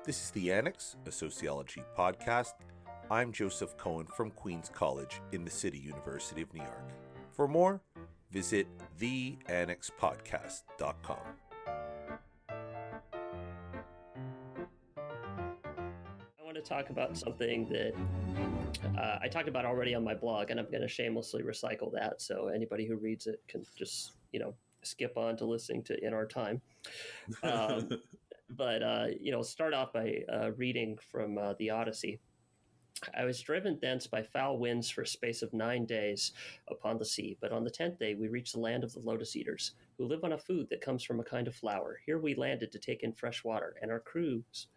This is the Annex, a sociology podcast. I'm Joseph Cohen from Queens College in the City University of New York. For more, visit theannexpodcast.com. I want to talk about something that I talked about already on my blog, and I'm going to shamelessly recycle that so anybody who reads it can just, skip on to listening to In Our Time. But start off by reading from the Odyssey. I was driven thence by foul winds for a space of 9 days upon the sea. But on the 10th day we reached the land of the lotus eaters, who live on a food that comes from a kind of flower. Here we landed to take in fresh water, and our crews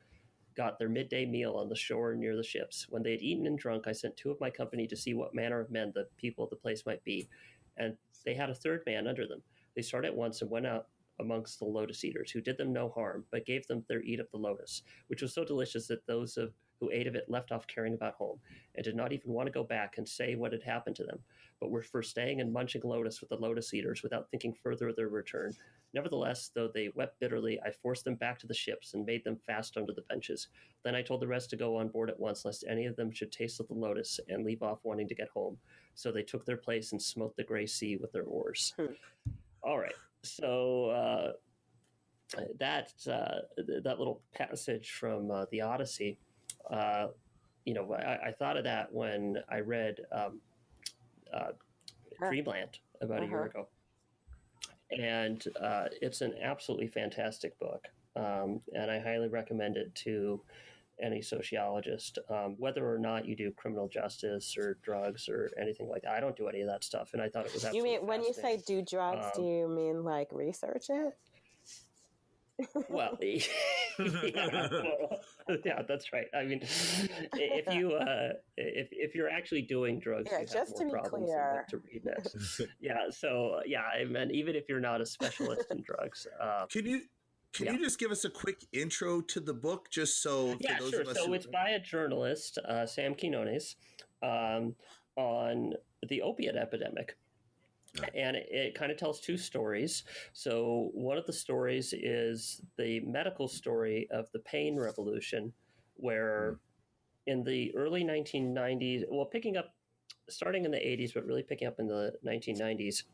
got their midday meal on the shore near the ships. When they had eaten and drunk, I sent 2 of my company to see what manner of men the people of the place might be. And they had a 3rd man under them. They started at once and went out amongst the lotus eaters, who did them no harm, but gave them their eat of the lotus, which was so delicious that those who ate of it left off caring about home, and did not even want to go back and say what had happened to them, but were for staying and munching lotus with the lotus eaters without thinking further of their return. Nevertheless, though they wept bitterly, I forced them back to the ships and made them fast under the benches. Then I told the rest to go on board at once, lest any of them should taste of the lotus and leave off wanting to get home. So they took their place and smote the gray sea with their oars. All right. So that little passage from the Odyssey, I thought of that when I read Dreamland about a year ago. And it's an absolutely fantastic book. And I highly recommend it to any sociologist, whether or not you do criminal justice or drugs or anything like that. I don't do any of that stuff, and I thought it was absolutely You mean when you say do drugs, do you mean like research it? Well, yeah, that's right. I mean, if you're actually doing drugs, you just have more to be problems clear. to read next. Yeah, so I mean, even if you're not a specialist in drugs, Can you just give us a quick intro to the book, just so for those of us So it's by a journalist, Sam Quinones, on the opiate epidemic. And it kind of tells 2 stories. So one of the stories is the medical story of the pain revolution, where in the early 1990s, well, starting in the 80s, but really picking up in the 1990s,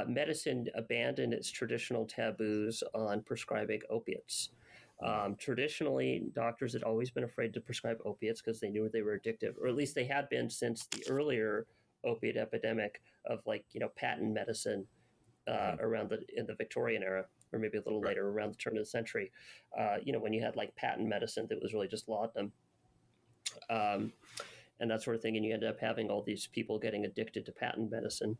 medicine abandoned its traditional taboos on prescribing opiates. Traditionally, doctors had always been afraid to prescribe opiates because they knew they were addictive, or at least they had been since the earlier opiate epidemic of patent medicine around in the Victorian era, or maybe a little later, around the turn of the century. When you had patent medicine that was really just laudanum, and that sort of thing, and you ended up having all these people getting addicted to patent medicine.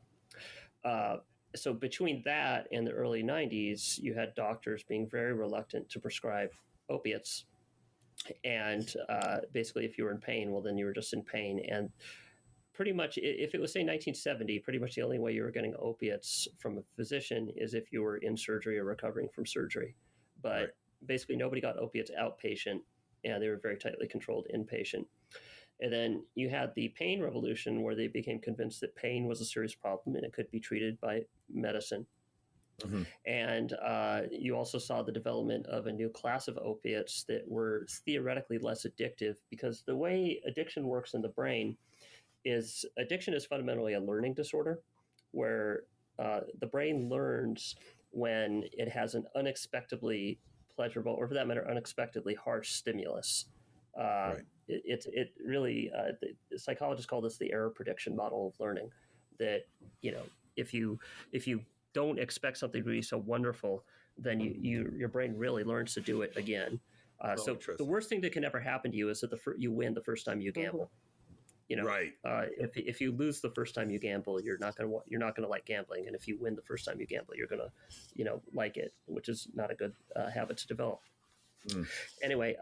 So between that and the early 90s, you had doctors being very reluctant to prescribe opiates. And basically, if you were in pain, well, then you were just in pain. And pretty much, if it was, say, 1970, pretty much the only way you were getting opiates from a physician is if you were in surgery or recovering from surgery. But basically, nobody got opiates outpatient, and they were very tightly controlled inpatient. And then you had the pain revolution, where they became convinced that pain was a serious problem and it could be treated by medicine. Mm-hmm. And you also saw the development of a new class of opiates that were theoretically less addictive, because the way addiction works in the brain is addiction is fundamentally a learning disorder, where the brain learns when it has an unexpectedly pleasurable, or for that matter, unexpectedly harsh stimulus. It really, the psychologists call this the error prediction model of learning. That if you don't expect something to be so wonderful, then your brain really learns to do it again. So the worst thing that can ever happen to you is that you win the first time you gamble. If you lose the first time you gamble, you're not going to like gambling, and if you win the first time you gamble, you're going to like it, which is not a good habit to develop. Anyway,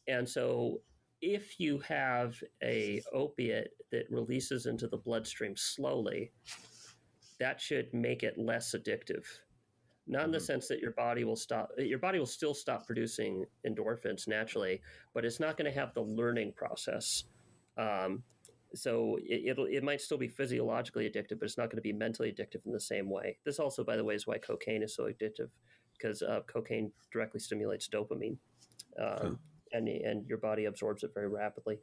and so if you have a opiate that releases into the bloodstream slowly, that should make it less addictive. Not in the sense that your body will still stop producing endorphins naturally, but it's not going to have the learning process. So it might still be physiologically addictive, but it's not going to be mentally addictive in the same way. This also, by the way, is why cocaine is so addictive, because cocaine directly stimulates dopamine. and your body absorbs it very rapidly.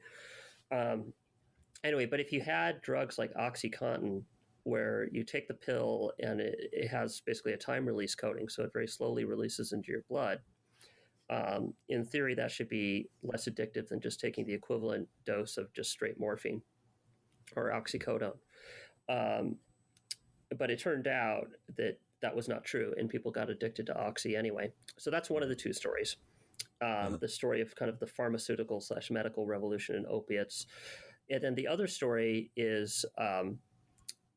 Anyway, but if you had drugs like OxyContin, where you take the pill and it has basically a time release coating, so it very slowly releases into your blood. In theory, that should be less addictive than just taking the equivalent dose of just straight morphine or oxycodone. But it turned out that that was not true, and people got addicted to oxy anyway. So that's one of the two stories. The story of kind of the pharmaceutical / medical revolution in opiates. And then the other story is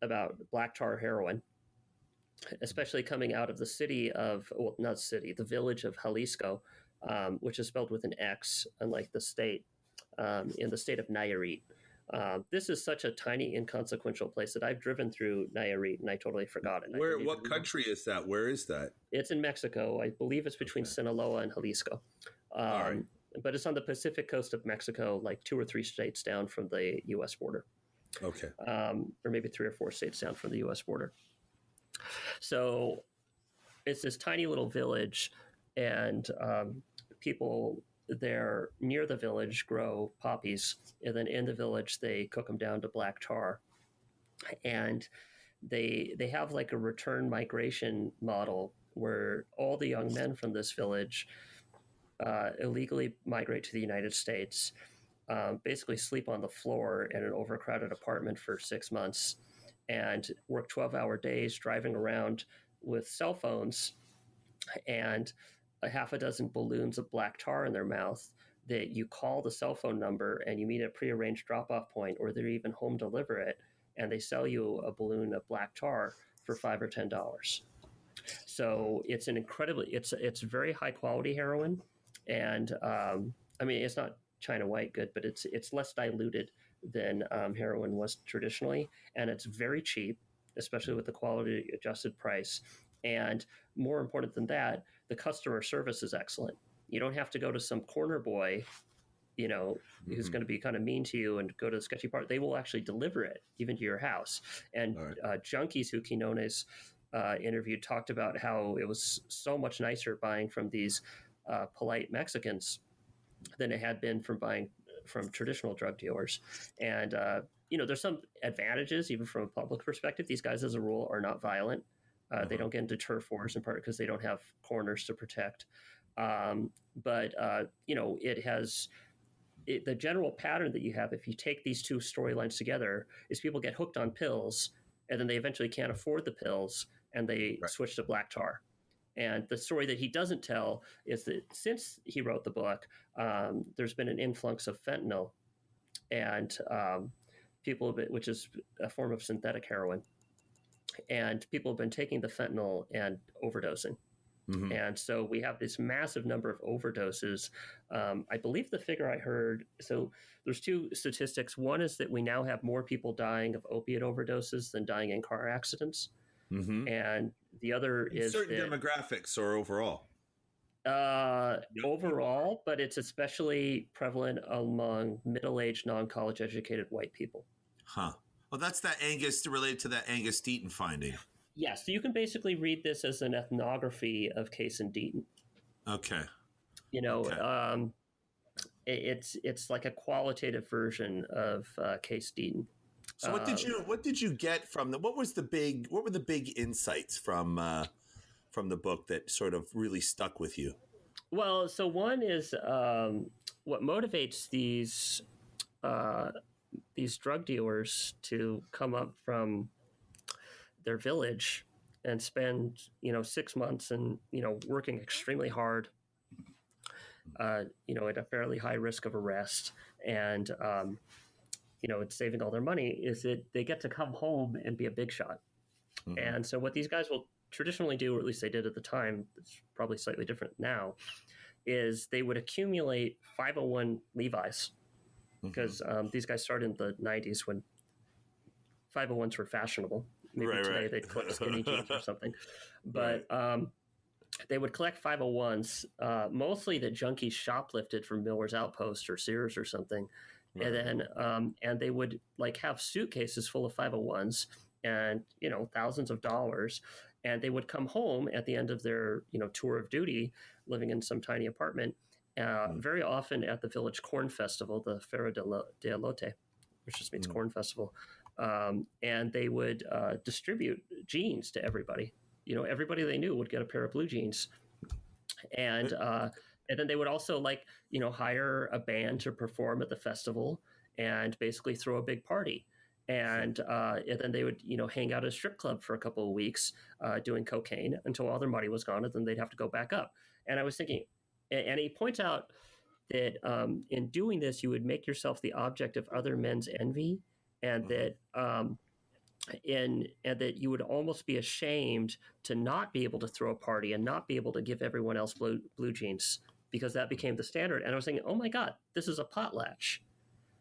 about black tar heroin, especially coming out of the the village of Jalisco, which is spelled with an X, unlike the state, in the state of Nayarit. This is such a tiny, inconsequential place that I've driven through Nayarit and I totally forgot it. What country is that? Where is that? It's in Mexico. I believe it's between Sinaloa and Jalisco. All right. But it's on the Pacific coast of Mexico, like 2 or 3 states down from the U.S. border. Okay. Or maybe 3 or 4 states down from the U.S. border. So it's this tiny little village, and people there near the village grow poppies, and then in the village they cook them down to black tar. And they have like a return migration model where all the young men from this village illegally migrate to the United States, basically sleep on the floor in an overcrowded apartment for 6 months, and work 12-hour days driving around with cell phones and a half a dozen balloons of black tar in their mouth that you call the cell phone number and you meet at a prearranged drop-off point, or they're even home deliver it, and they sell you a balloon of black tar for $5 or $10. So it's it's very high quality heroin. And I mean, it's not China white good, but it's less diluted than heroin was traditionally, and it's very cheap, especially with the quality adjusted price. And more important than that, the customer service is excellent. You don't have to go to some corner boy, who's going to be kind of mean to you and go to the sketchy part. They will actually deliver it even to your house. And junkies who Quinones interviewed talked about how it was so much nicer buying from these polite Mexicans than it had been from buying from traditional drug dealers. And, there's some advantages, even from a public perspective. These guys, as a rule, are not violent. They don't get into turf wars, in part because they don't have corners to protect. But it has the general pattern that you have if you take these two storylines together is people get hooked on pills, and then they eventually can't afford the pills, and they switch to black tar. And the story that he doesn't tell is that since he wrote the book, there's been an influx of fentanyl, and which is a form of synthetic heroin, and people have been taking the fentanyl and overdosing. Mm-hmm. And so we have this massive number of overdoses. I believe the figure I heard, so there's 2 statistics. One is that we now have more people dying of opiate overdoses than dying in car accidents. Mm-hmm. And the other is certain demographics or overall? Overall, but it's especially prevalent among middle-aged, non-college educated white people. Huh. Well, that's related to that Angus Deaton finding. Yes, so you can basically read this as an ethnography of Case and Deaton. Okay. It's like a qualitative version of Case Deaton. So what did you get from what were the big insights from the book that sort of really stuck with you? Well, so one is what motivates these drug dealers to come up from their village and spend 6 months and working extremely hard, at a fairly high risk of arrest, and it's saving all their money, is that they get to come home and be a big shot. Mm-hmm. And so what these guys will traditionally do, or at least they did at the time, it's probably slightly different now, is they would accumulate 501 Levi's, because these guys started in the 90s when 501s were fashionable. Maybe today they'd collect skinny jeans or something. But they would collect 501s, mostly that junkies shoplifted from Miller's Outpost or Sears or something. Right. And then and they would have suitcases full of 501s and thousands of dollars, and they would come home at the end of their tour of duty, living in some tiny apartment, very often at the village corn festival, the Ferro de Elote, which just means corn festival. And they would distribute jeans to everybody. Everybody they knew would get a pair of blue jeans. And then they would also hire a band to perform at the festival and basically throw a big party. And then they would, hang out at a strip club for a couple of weeks doing cocaine until all their money was gone, and then they'd have to go back up. And I was thinking, and he points out that in doing this, you would make yourself the object of other men's envy, and that and that you would almost be ashamed to not be able to throw a party and not be able to give everyone else blue jeans, because that became the standard. And I was thinking, oh my God, this is a potlatch.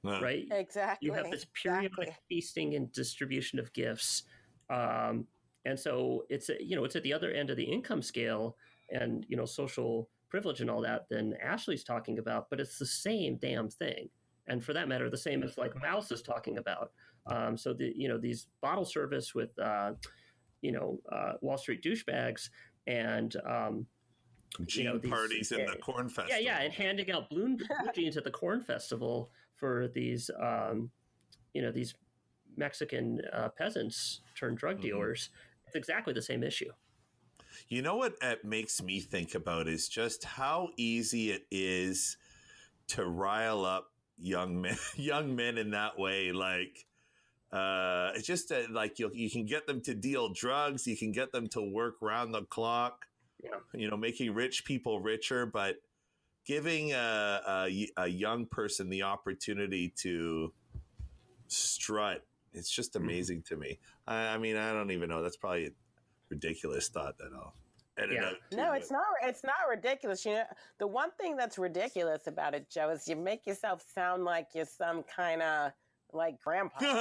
Right? Exactly. You have this periodic feasting and distribution of gifts. And so it's at the other end of the income scale and, social privilege and all that than Ashley's talking about, but it's the same damn thing. And for that matter, the same as Mouse is talking about. So these bottle service with, Wall Street douchebags and, these parties in the corn festival. Yeah. And handing out blue jeans at the corn festival for these, these Mexican peasants turned drug dealers. It's exactly the same issue. You know what it makes me think about is just how easy it is to rile up young men in that way. It's just you can get them to deal drugs. You can get them to work round the clock, making rich people richer, but giving a young person the opportunity to strut, it's just amazing to me. I mean, I don't even know. That's probably a ridiculous thought that I'll edit out. No, it's not. It's not ridiculous. The one thing that's ridiculous about it, Joe, is you make yourself sound like you're some kind of grandpa. Come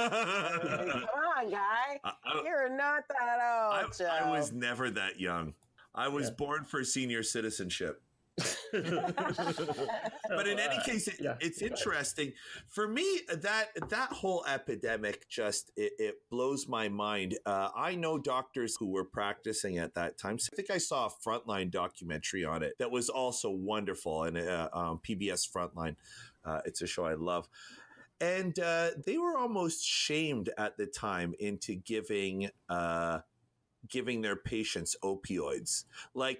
on, guy. You're not that old, Joe. I was never that young. I was born for senior citizenship. But in any case, it's interesting for me that whole epidemic just it blows my mind. I know doctors who were practicing at that time. So I think I saw a Frontline documentary on it that was also wonderful, and PBS Frontline. It's a show I love. And they were almost shamed at the time into giving their patients opioids.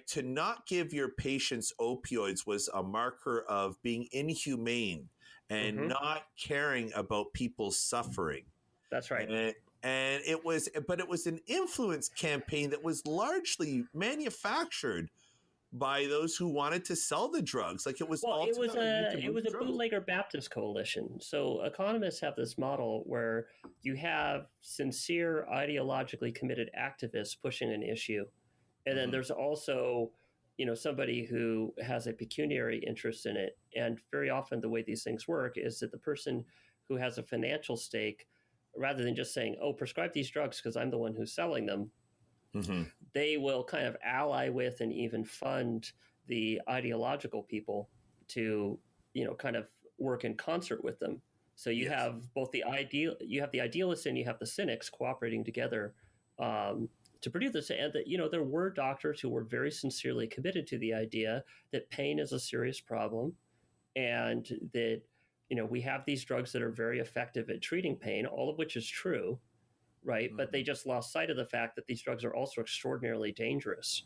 To not give your patients opioids was a marker of being inhumane and not caring about people's suffering. That's right. And it was an influence campaign that was largely manufactured by those who wanted to sell the drugs. It was a bootlegger Baptist coalition. So economists have this model where you have sincere ideologically committed activists pushing an issue, and then there's also somebody who has a pecuniary interest in it. And very often the way these things work is that the person who has a financial stake, rather than just saying, oh, prescribe these drugs because I'm the one who's selling them, they will kind of ally with and even fund the ideological people to, kind of work in concert with them. So you have both the idealists and you have the cynics cooperating together to produce this. And that, there were doctors who were very sincerely committed to the idea that pain is a serious problem, and that, we have these drugs that are very effective at treating pain, all of which is true. Right. But they just lost sight of the fact that these drugs are also extraordinarily dangerous.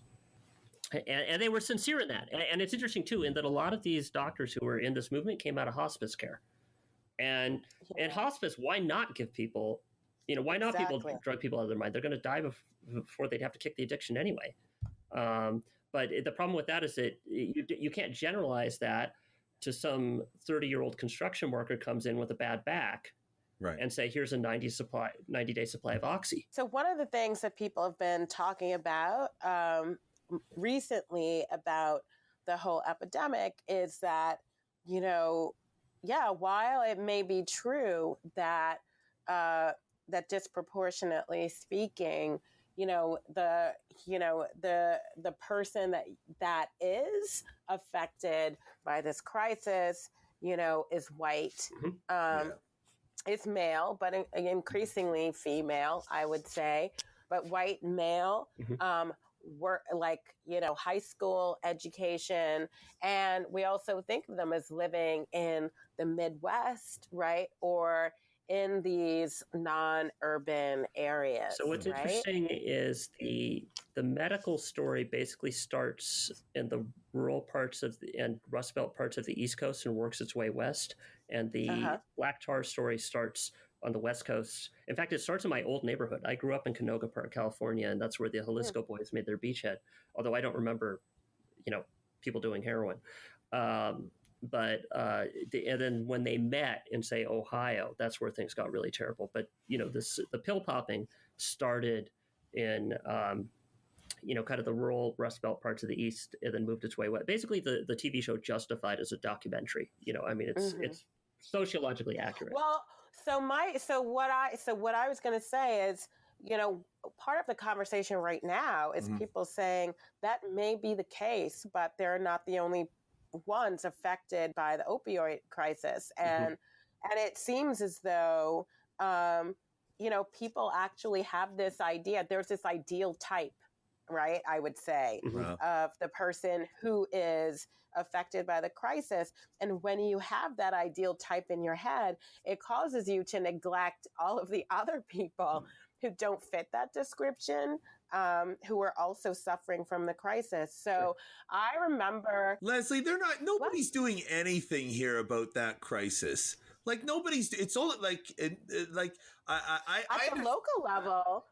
And they were sincere in that. And it's interesting, too, in that a lot of these doctors who were in this movement came out of hospice care. And hospice, why not give people, why not people drug people out of their mind? They're going to die before they'd have to kick the addiction anyway. But the problem with that is that you can't generalize that to some 30-year-old construction worker comes in with a bad back. Right. And say, here's a 90-day supply of Oxy. So one of the things that people have been talking about recently about the whole epidemic is that, while it may be true that that disproportionately speaking, the person that is affected by this crisis, is white. It's male, but increasingly female, I would say, but white male. work, like, high school education. And we also think of them as living in the Midwest, right? Or in these non-urban areas. So what's interesting is the medical story basically starts in the rural parts and Rust Belt parts of the East Coast and works its way west. And the black tar story starts on the West Coast. In fact, it starts in my old neighborhood. I grew up in Canoga Park, California, and that's where the Jalisco Boys made their beachhead. Although I don't remember, people doing heroin. And then when they met in, say, Ohio, that's where things got really terrible. But, the pill popping started in, kind of the rural Rust Belt parts of the East and then moved its way west. Basically, the TV show Justified as a documentary. It's sociologically accurate. Well, so what I was going to say is, part of the conversation right now is people saying that may be the case, but they're not the only ones affected by the opioid crisis. And it seems as though, people actually have this idea. There's this ideal type, right? I would say, of the person who is affected by the crisis. And when you have that ideal type in your head, it causes you to neglect all of the other people who don't fit that description, who are also suffering from the crisis. So I remember, Leslie, nobody's doing anything here about that crisis. Like it's all like at the local level.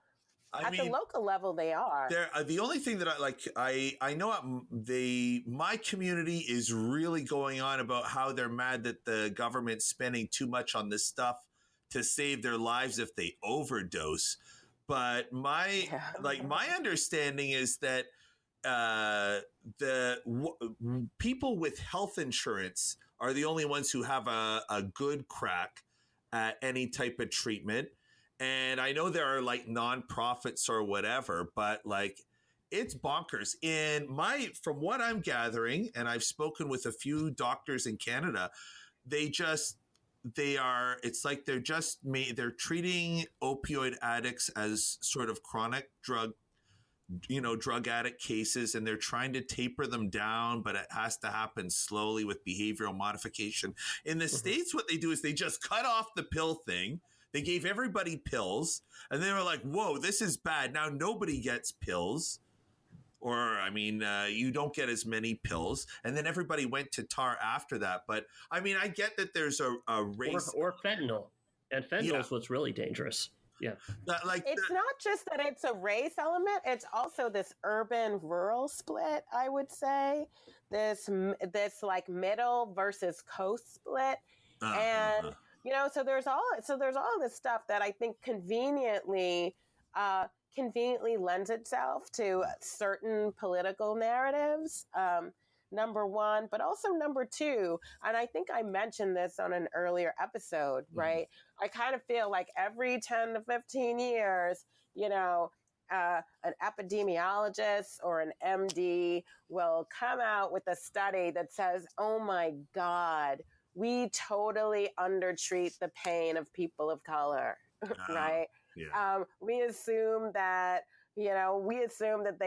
The local level, they are. The only thing that I know my community is really going on about how they're mad that the government's spending too much on this stuff to save their lives if they overdose. But my understanding is that people with health insurance are the only ones who have a good crack at any type of treatment. And I know there are like nonprofits or whatever, but like it's bonkers. From what I'm gathering, and I've spoken with a few doctors in Canada, they're treating opioid addicts as sort of chronic drug addict cases, and they're trying to taper them down, but it has to happen slowly with behavioral modification. In the States, what they do is they just cut off the pill thing. They gave everybody pills, and they were like, whoa, this is bad. Now nobody gets pills. You don't get as many pills. And then everybody went to tar after that. But, I get that there's a race. Or fentanyl. And fentanyl is what's really dangerous. Yeah. It's not just that it's a race element. It's also this urban-rural split, I would say. This like middle versus coast split. And... so there's all this stuff that I think conveniently lends itself to certain political narratives. Number one, but also number two, and I think I mentioned this on an earlier episode, right? I kind of feel like every 10 to 15 years, an epidemiologist or an MD will come out with a study that says, oh my God, we totally undertreat the pain of people of color, right? Yeah. We assume that they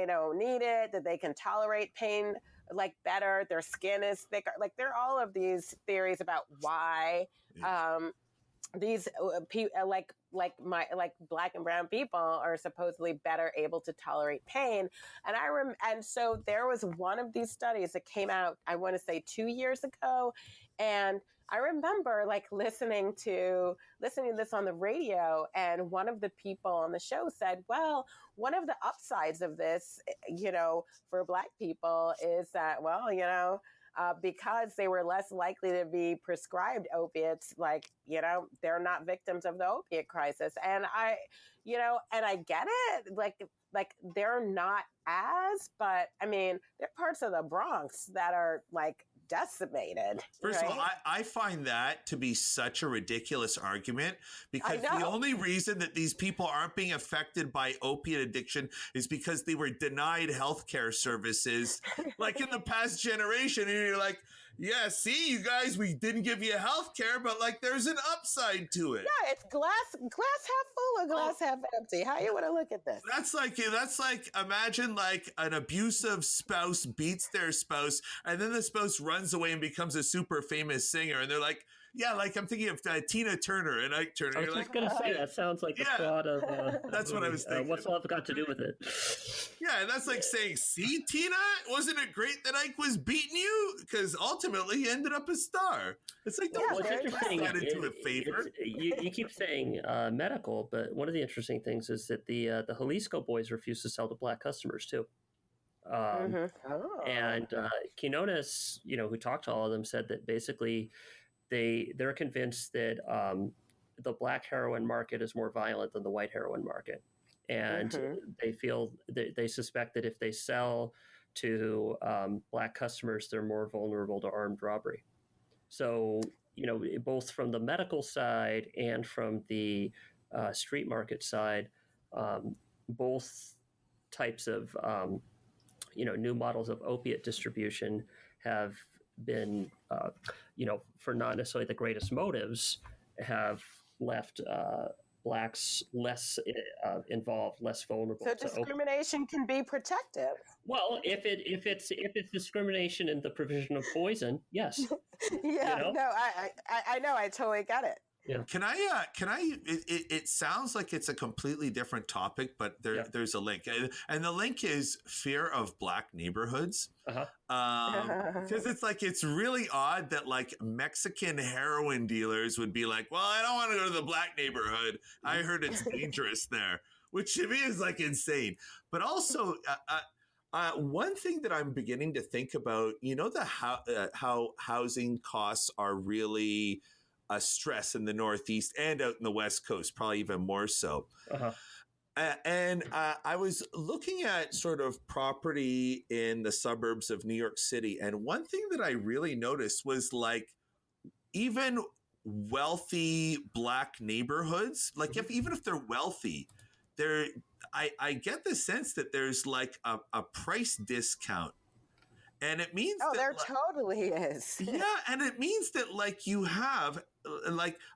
don't need it, that they can tolerate pain like better, their skin is thicker. Like there are all of these theories about why these like Black and brown people are supposedly better able to tolerate pain. And so there was one of these studies that came out, I want to say 2 years ago. And I remember like listening to this on the radio, and one of the people on the show said, well, one of the upsides of this, for Black people is that, because they were less likely to be prescribed opiates, they're not victims of the opiate crisis. And I get it. Like they're not but there are parts of the Bronx that are like decimated. First of all, I find that to be such a ridiculous argument, because the only reason that these people aren't being affected by opiate addiction is because they were denied healthcare services like in the past generation. And you're like, Yeah, see, you guys, we didn't give you health care, but like there's an upside to it. Yeah, it's glass half full or glass half empty. How you want to look at this? That's like imagine like an abusive spouse beats their spouse, and then the spouse runs away and becomes a super famous singer, and they're like, yeah, like I'm thinking of Tina Turner and Ike Turner. I was just going to say, that sounds like the plot of... that's what I was thinking. What's love got to do with it? Yeah, and that's like saying, see, Tina, wasn't it great that Ike was beating you? Because ultimately he ended up a star. It's like, don't let that into a favor. You keep saying medical, but one of the interesting things is that the Jalisco boys refuse to sell to black customers, too. And Quinones, who talked to all of them, said that basically they're convinced that the black heroin market is more violent than the white heroin market. And they suspect that if they sell to black customers, they're more vulnerable to armed robbery. So, both from the medical side and from the street market side, both types of, new models of opiate distribution have been, for not necessarily the greatest motives, have left blacks less involved, less vulnerable. So discrimination can be protective. Well, if it's discrimination in the provision of poison, yes. Yeah, no, I know, I totally get it. Yeah. Can I, it sounds like it's a completely different topic, but there's a link. And the link is fear of black neighborhoods. Because it's really odd that like Mexican heroin dealers would be like, well, I don't want to go to the black neighborhood. I heard it's dangerous there, which to me is like insane. But also, one thing that I'm beginning to think about, how housing costs are really a stress in the Northeast and out in the West Coast, probably even more so. And I was looking at sort of property in the suburbs of New York City. And one thing that I really noticed was like even wealthy black neighborhoods, like even if they're wealthy, I get the sense that there's like a price discount. And it means there totally is. Yeah, and it means that like you have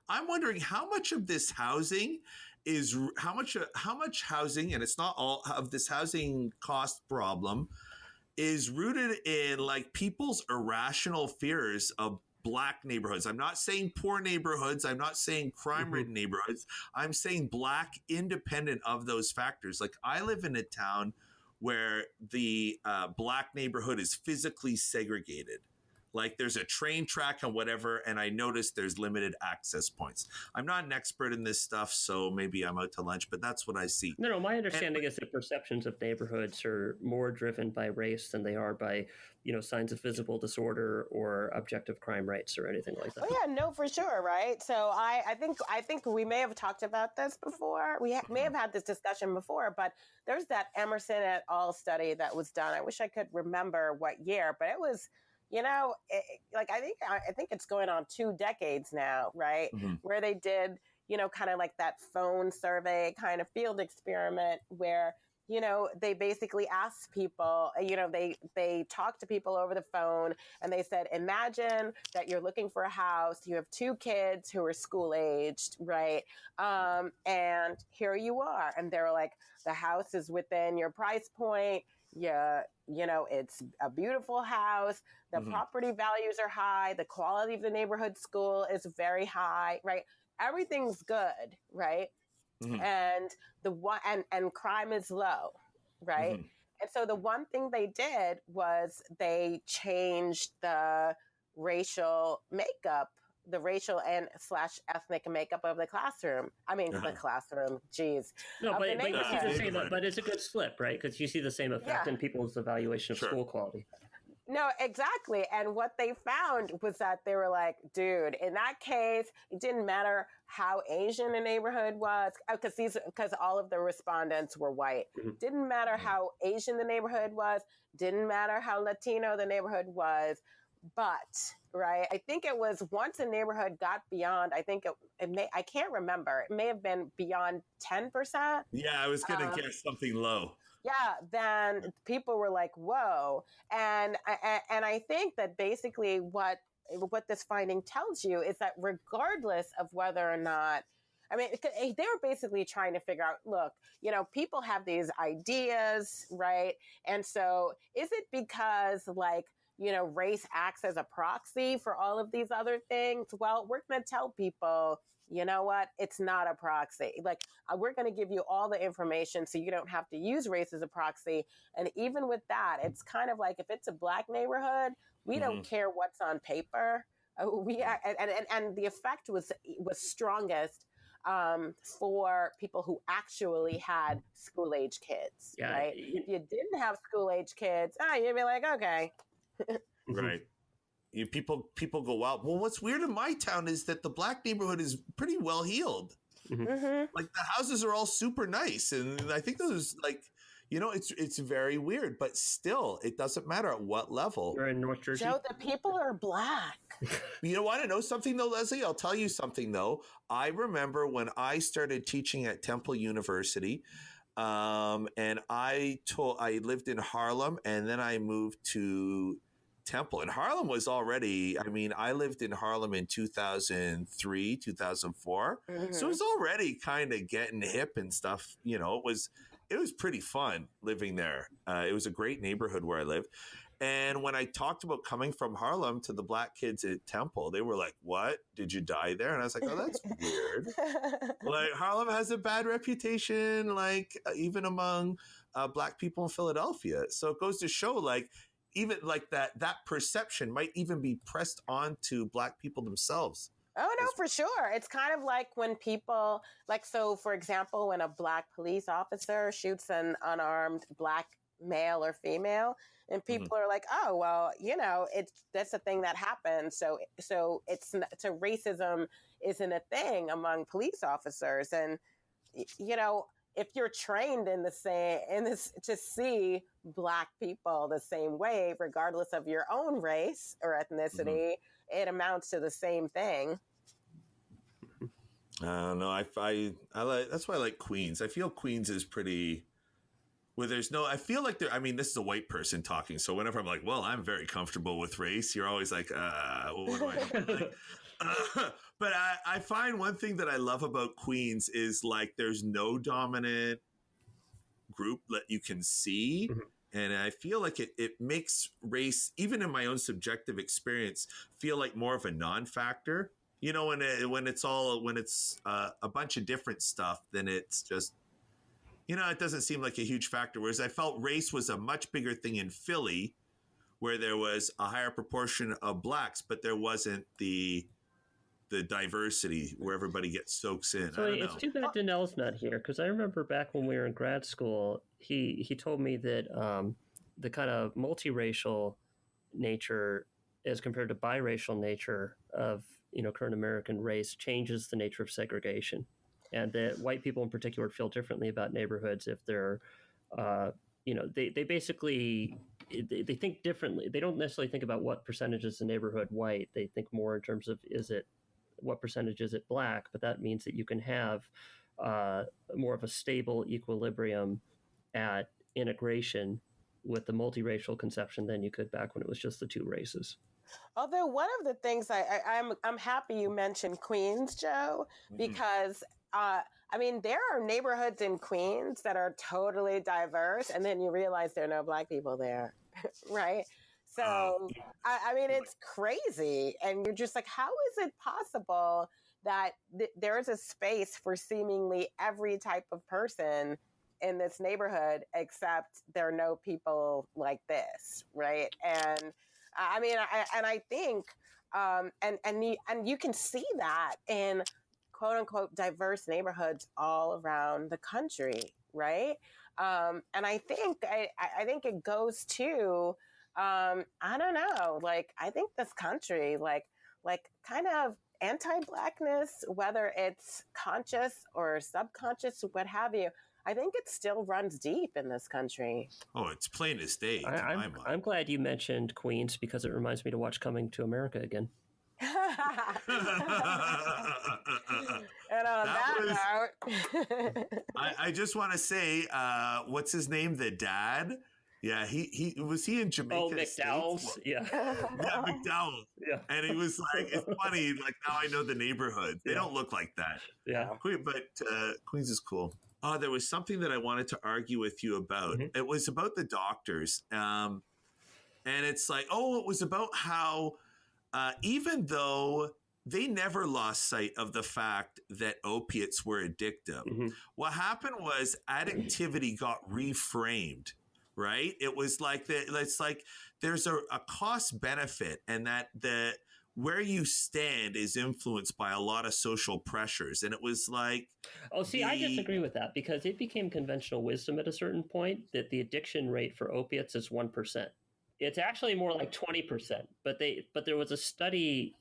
I'm wondering how much of this housing is how much housing, and it's not all of this housing cost problem, is rooted in like people's irrational fears of black neighborhoods. I'm not saying poor neighborhoods. I'm not saying crime-ridden neighborhoods. I'm saying black independent of those factors. Like I live in a town where the black neighborhood is physically segregated. Like there's a train track and whatever, and I noticed there's limited access points. I'm not an expert in this stuff, so maybe I'm out to lunch, but that's what I see. No, my understanding is that perceptions of neighborhoods are more driven by race than they are by, signs of visible disorder or objective crime rates or anything like that. Oh yeah, no, for sure, right? So I think we may have talked about this before. We may have had this discussion before, but there's that Emerson et al. Study that was done. I wish I could remember what year, but it was, I think it's going on 2 decades now, right? Where they did, kind of like that phone survey kind of field experiment where, they basically asked people, they talked to people over the phone and they said, imagine that you're looking for a house, you have 2 kids who are school aged, right? And here you are. And they were like, the house is within your price point. Yeah, it's a beautiful house. The property values are high. The quality of the neighborhood school is very high, right? Everything's good, right? And and crime is low, right? And so the one thing they did was they changed the racial makeup, the racial and / ethnic makeup of the classroom. I mean, the classroom, geez. No, but you see the same, but it's a good slip, right? Because you see the same effect in people's evaluation of school quality. No, exactly. And what they found was that they were like, dude, in that case, it didn't matter how Asian the neighborhood was, because all of the respondents were white. Didn't matter how Asian the neighborhood was, didn't matter how Latino the neighborhood was. But, right, I think it was once a neighborhood got beyond, I think I can't remember, it may have been beyond 10%. Yeah, I was going to guess something low. then people were like, whoa. And I think that basically what this finding tells you is that regardless of whether or not, I mean, they were basically trying to figure out, look, people have these ideas, right? And so is it because like, race acts as a proxy for all of these other things? Well, we're going to tell people, you know what? It's not a proxy. Like, we're going to give you all the information so you don't have to use race as a proxy. And even with that, it's kind of like if it's a Black neighborhood, we don't care what's on paper. And the effect was strongest for people who actually had school-age kids, right? If you didn't have school-age kids, you'd be like, okay. Right. People go, wow. Well, what's weird in my town is that the Black neighborhood is pretty well heeled. Like the houses are all super nice. And I think those like, it's very weird, but still it doesn't matter at what level. You're in North Jersey. Joe, the people are Black. You want to know something though, Leslie? I'll tell you something though. I remember when I started teaching at Temple University, and I lived in Harlem and then I moved to Temple. And Harlem was already, I lived in Harlem in 2003, 2004. So it was already kind of getting hip and stuff. It was pretty fun living there. It was a great neighborhood where I lived. And when I talked about coming from Harlem to the Black kids at Temple, they were like, what? Did you die there? And I was like, oh, that's weird. Like Harlem has a bad reputation, like even among Black people in Philadelphia. So it goes to show like, even like that perception might even be pressed onto Black people themselves. Oh, no, for sure. It's kind of like when people so for example, when a Black police officer shoots an unarmed Black male or female and people are like, oh, well, that's a thing that happens. So racism isn't a thing among police officers. And, if you're trained to see Black people the same way, regardless of your own race or ethnicity, it amounts to the same thing. No, I like, that's why I like Queens. I feel Queens is pretty, where I feel like this is a white person talking. So whenever I'm like, well, I'm very comfortable with race, you're always like, what do I do? Like, but I find one thing that I love about Queens is like there's no dominant group that you can see. And I feel like it makes race, even in my own subjective experience, feel like more of a non-factor. When it's a bunch of different stuff, then it's just, it doesn't seem like a huge factor. Whereas I felt race was a much bigger thing in Philly, where there was a higher proportion of Blacks, but there wasn't the diversity where everybody soaks in. So it's too bad Danelle's not here, because I remember back when we were in grad school, he told me that the kind of multiracial nature as compared to biracial nature of current American race changes the nature of segregation, and that white people in particular feel differently about neighborhoods if they're they basically they think differently. They don't necessarily think about what percentage is the neighborhood white. They think more in terms of what percentage is it Black, but that means that you can have more of a stable equilibrium at integration with the multiracial conception than you could back when it was just the two races. Although one of the things I'm happy you mentioned Queens, Joe, because there are neighborhoods in Queens that are totally diverse, and then you realize there are no Black people there, right? So, it's crazy. And you're just like, how is it possible that there is a space for seemingly every type of person in this neighborhood, except there are no people like this, right? And I think, and you can see that in quote unquote diverse neighborhoods all around the country, right? And I think it goes to, I don't know, like, I think this country, like kind of anti-Blackness, whether it's conscious or subconscious, what have you, I think it still runs deep in this country. Oh, it's plain as day to my mind. I'm glad you mentioned Queens, because it reminds me to watch Coming to America again. And And on that note, I just want to say, what's his name? The dad. Yeah, he was he in Jamaica? Oh, McDonald's. Yeah, McDonald's. Yeah, and he was like, it's funny. Like now I know the neighborhood. They don't look like that. Yeah, but Queens is cool. Oh, there was something that I wanted to argue with you about. Mm-hmm. It was about the doctors, and it's like, it was about how even though they never lost sight of the fact that opiates were addictive, mm-hmm. what happened was addictivity got reframed. Right? It was like it's like there's a cost benefit, and that where you stand is influenced by a lot of social pressures. And it was like, I disagree with that, because it became conventional wisdom at a certain point that the addiction rate for opiates is 1%. It's actually more like 20%, but there was a study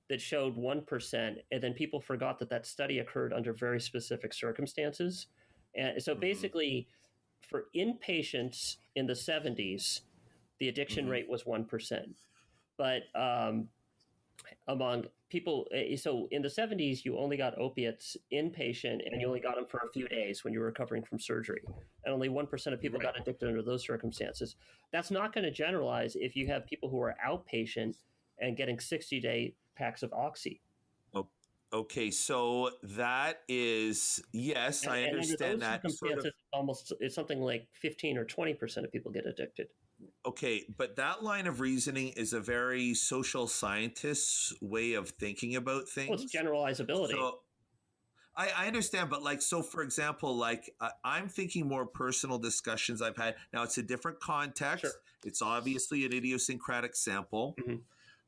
that showed 1%, and then people forgot that study occurred under very specific circumstances. And so basically, for inpatients in the 70s, the addiction rate was 1%. But among people, so in the 70s, you only got opiates inpatient, and you only got them for a few days when you were recovering from surgery. And only 1% of people got addicted under those circumstances. That's not going to generalize if you have people who are outpatient and getting 60-day packs of Oxy. Okay, so that is, yes, I understand that. It's something like 15 or 20% of people get addicted. Okay, but that line of reasoning is a very social scientist's way of thinking about things. Well, it's generalizability. So I understand, but so for example, I'm thinking more personal discussions I've had. Now, it's a different context. Sure. It's obviously an idiosyncratic sample. Mm-hmm.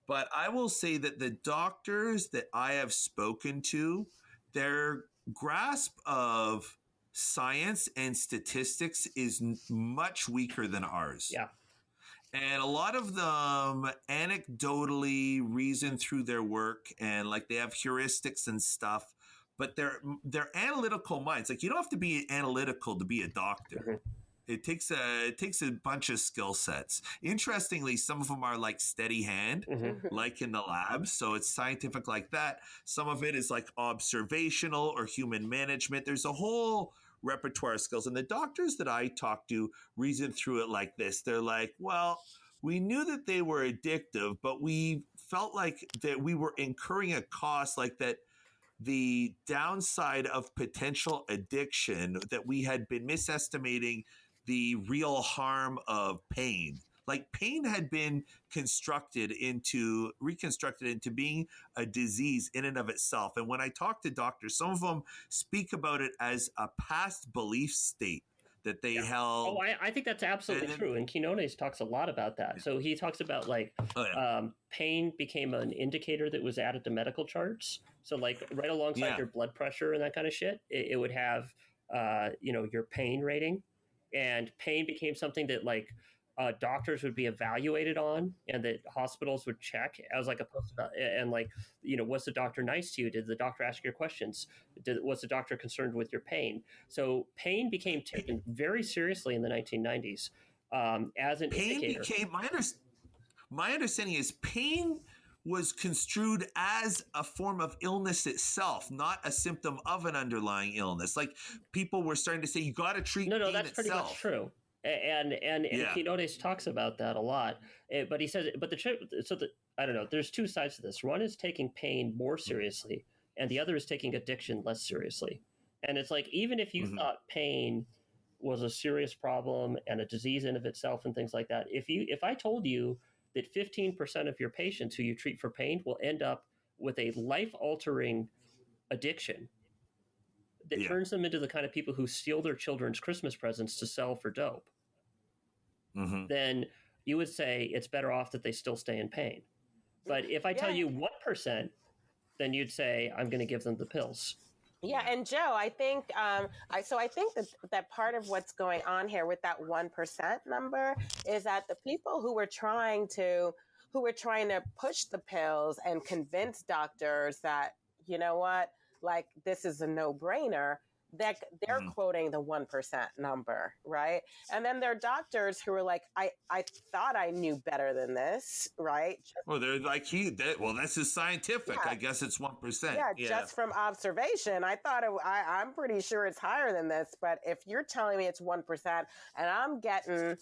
But I will say that the doctors that I have spoken to, their grasp of science and statistics is much weaker than ours. Yeah. And a lot of them anecdotally reason through their work, and they have heuristics and stuff, but they're analytical minds. You don't have to be analytical to be a doctor. Mm-hmm. It takes a bunch of skill sets. Interestingly, some of them are steady hand, mm-hmm. in the lab. So it's scientific like that. Some of it is observational or human management. There's a whole repertoire of skills. And the doctors that I talk to reason through it like this. They're like, well, we knew that they were addictive, but we felt like that we were incurring a cost, that the downside of potential addiction, that we had been misestimating the real harm of pain. Pain had been reconstructed into being a disease in and of itself. And when I talk to doctors, some of them speak about it as a past belief state that they held. Oh, I think that's absolutely true. And Quinones talks a lot about that. Yeah. So he talks about pain became an indicator that was added to medical charts. So right alongside your blood pressure and that kind of shit, it would have, your pain rating. And pain became something that doctors would be evaluated on, and that hospitals would check as a post about. And was the doctor nice to you? Did the doctor ask your questions? Was the doctor concerned with your pain? So pain became taken very seriously in the 1990s as an indicator. My understanding is pain was construed as a form of illness itself, not a symptom of an underlying illness. People were starting to say, you got to treat pain itself. No, that's pretty much true. And Quinones talks about that a lot. But he says, I don't know, there's two sides to this. One is taking pain more seriously, and the other is taking addiction less seriously. And it's even if you thought pain was a serious problem and a disease in of itself and things like that, if I told you that 15% of your patients who you treat for pain will end up with a life-altering addiction that turns them into the kind of people who steal their children's Christmas presents to sell for dope, then you would say it's better off that they still stay in pain. But if I tell you 1%, then you'd say, I'm going to give them the pills. Yeah, and Joe, I think I think that part of what's going on here with that 1% number is that the people who were trying to push the pills and convince doctors that, you know what, this is a no-brainer, that they're quoting the 1% number, right? And then there are doctors who are like, I thought I knew better than this, right? Well, they're like, this is scientific. Yeah. I guess it's 1%. Yeah, just from observation. I thought I'm pretty sure it's higher than this, but if you're telling me it's 1% and I'm getting,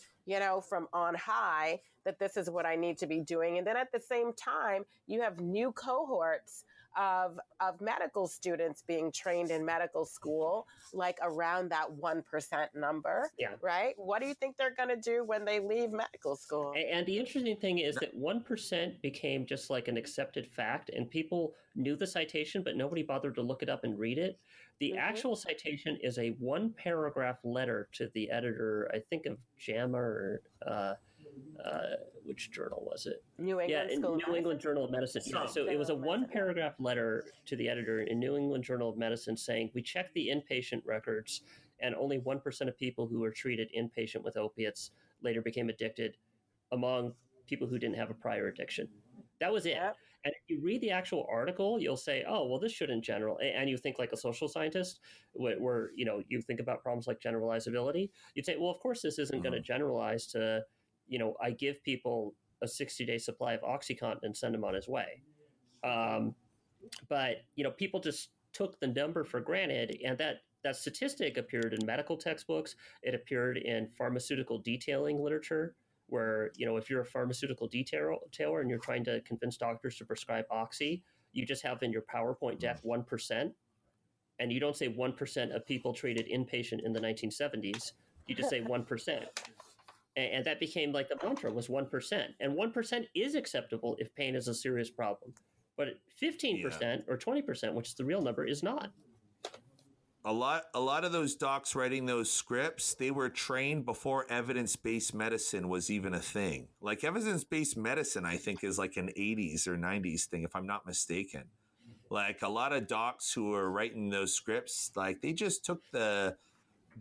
from on high that this is what I need to be doing. And then at the same time, you have new cohorts of medical students being trained in medical school, like around that 1% number, right? What do you think they're going to do when they leave medical school? And the interesting thing is that 1% became just like an accepted fact, and people knew the citation, but nobody bothered to look it up and read it. The actual citation is a 1-paragraph letter to the editor, I think of JAMA or which journal was it? New England Journal of Medicine. Yeah, so it was a 1-paragraph letter to the editor in New England Journal of Medicine saying, we checked the inpatient records and only 1% of people who were treated inpatient with opiates later became addicted among people who didn't have a prior addiction. That was it. Yep. And if you read the actual article, you'll say, oh, well, this shouldn't and you think like a social scientist where you think about problems like generalizability. You'd say, well, of course, this isn't going to generalize to, I give people a 60-day supply of OxyContin and send him on his way. But, people just took the number for granted, and that statistic appeared in medical textbooks. It appeared in pharmaceutical detailing literature, where, if you're a pharmaceutical detailer and you're trying to convince doctors to prescribe Oxy, you just have in your PowerPoint deck 1%, and you don't say 1% of people treated inpatient in the 1970s. You just say 1%. And that became like the mantra was 1%. And 1% is acceptable if pain is a serious problem. But 15% or 20%, which is the real number, is not. A lot of those docs writing those scripts, they were trained before evidence-based medicine was even a thing. Like evidence-based medicine, I think, is like an 80s or 90s thing, if I'm not mistaken. Like a lot of docs who are writing those scripts, like they just took the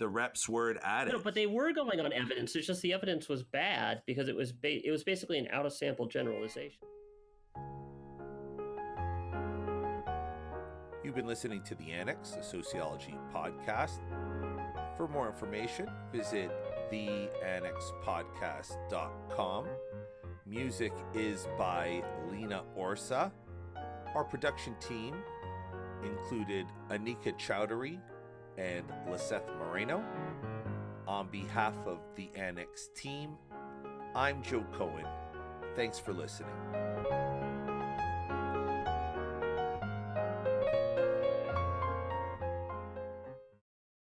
rep's word at it. No, but they were going on evidence. It's just the evidence was bad because it was basically an out-of-sample generalization. You've been listening to The Annex, a sociology podcast. For more information, visit theannexpodcast.com. Music is by Lena Orsa. Our production team included Anika Chowdhury and Liseth Moreno. On behalf of the Annex team, I'm Joe Cohen. Thanks for listening.